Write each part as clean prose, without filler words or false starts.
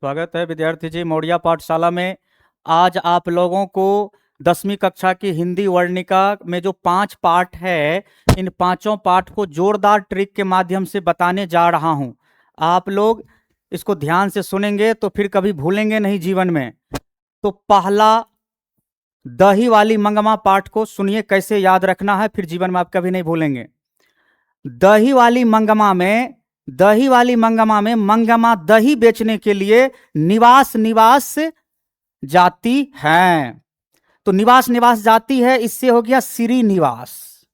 स्वागत है विद्यार्थी जी मौर्या पाठशाला में। आज आप लोगों को 10वीं कक्षा की हिंदी वर्णिका में जो 5 पाठ है, इन पांचों पाठ को जोरदार ट्रिक के माध्यम से बताने जा रहा हूं। आप लोग इसको ध्यान से सुनेंगे तो फिर कभी भूलेंगे नहीं जीवन में। तो पहला दही वाली मंगमा पाठ को सुनिए, कैसे याद रखना है, फिर जीवन में आप कभी नहीं भूलेंगे। दही वाली मंगमा में मंगमा दही बेचने के लिए निवास जाती है। तो निवास जाती है, इससे हो गया श्रीनिवास।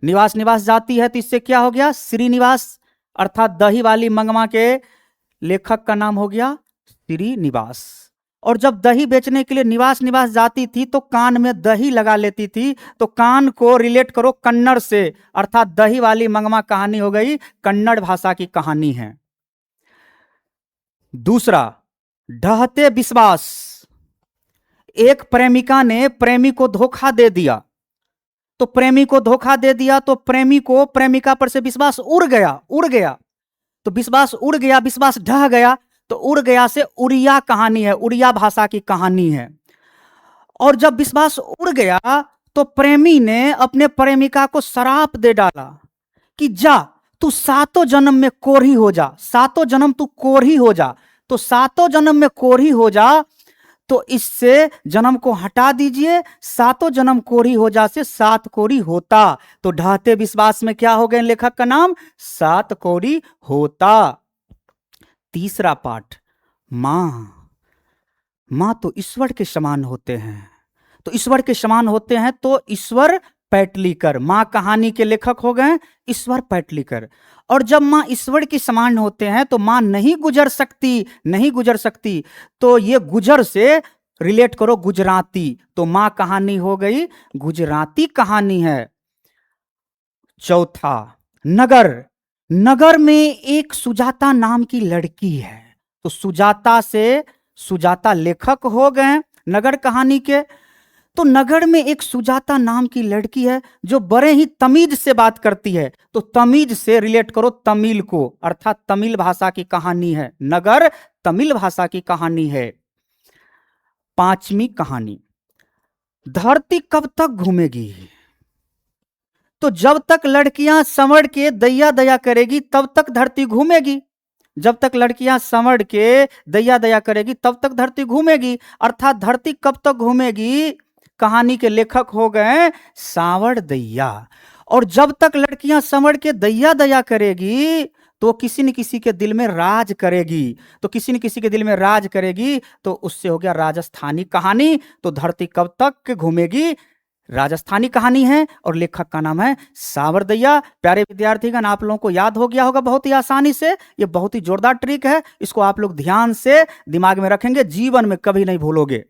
निवास जाती है तो इससे क्या हो गया, श्रीनिवास। अर्थात दही वाली मंगमा के लेखक का नाम हो गया श्रीनिवास। और जब दही बेचने के लिए निवास जाती थी तो कान में दही लगा लेती थी। तो कान को रिलेट करो कन्नड़ से, अर्थात दही वाली मंगमा कहानी हो गई कन्नड़ भाषा की कहानी है। दूसरा, ढहते विश्वास। एक प्रेमिका ने प्रेमी को धोखा दे दिया। तो प्रेमी को धोखा दे दिया तो प्रेमी को प्रेमिका पर से विश्वास उड़ गया। तो विश्वास उड़ गया, विश्वास ढह गया। तो उड़ गया से उड़िया कहानी है, उड़िया भाषा की कहानी है। और जब विश्वास उड़ गया तो प्रेमी ने अपने प्रेमिका को श्राप दे डाला कि जा तू 7 जन्म में कोढ़ी हो जा, 7 जन्म तू कोढ़ी हो जा। तो 7 जन्म में कोढ़ी हो जा, तो इससे जन्म को हटा दीजिए। 7 जन्म कोढ़ी हो जा से 7 कोढ़ी होता। तो ढहते विश्वास में क्या हो गए लेखक का नाम, 7 कोढ़ी होता। तीसरा पाठ, मां तो ईश्वर के समान होते हैं। तो ईश्वर के समान होते हैं तो ईश्वर पैटलीकर, मां कहानी के लेखक हो गए ईश्वर पैटलीकर। और जब मां ईश्वर के समान होते हैं तो मां नहीं गुजर सकती। तो ये गुजर से रिलेट करो गुजराती। तो मां कहानी हो गई गुजराती कहानी है। चौथा, नगर में एक सुजाता नाम की लड़की है। तो सुजाता लेखक हो गए नगर कहानी के। तो नगर में एक सुजाता नाम की लड़की है जो बड़े ही तमीज से बात करती है। तो तमीज से रिलेट करो तमिल को, अर्थात तमिल भाषा की कहानी है। नगर तमिल भाषा की कहानी है। 5वीं कहानी, धरती कब तक घूमेगी। तो जब तक लड़कियां संवड़ के दया करेगी तब तक धरती घूमेगी। जब तक लड़कियां संवड़ के दया करेगी तब तक धरती घूमेगी। अर्थात धरती कब तक घूमेगी कहानी के लेखक हो गए सांवड़ दैया। और जब तक लड़कियां संवड़ के दया करेगी तो किसी न किसी के दिल में राज करेगी। तो किसी न किसी के दिल में राज करेगी तो उससे हो गया राजस्थानी कहानी। तो धरती कब तक घूमेगी राजस्थानी कहानी है और लेखक का नाम है सांवड़ दैया। प्यारे विद्यार्थीगण, आप लोगों को याद हो गया होगा बहुत ही आसानी से। ये बहुत ही जोरदार ट्रिक है, इसको आप लोग ध्यान से दिमाग में रखेंगे, जीवन में कभी नहीं भूलोगे।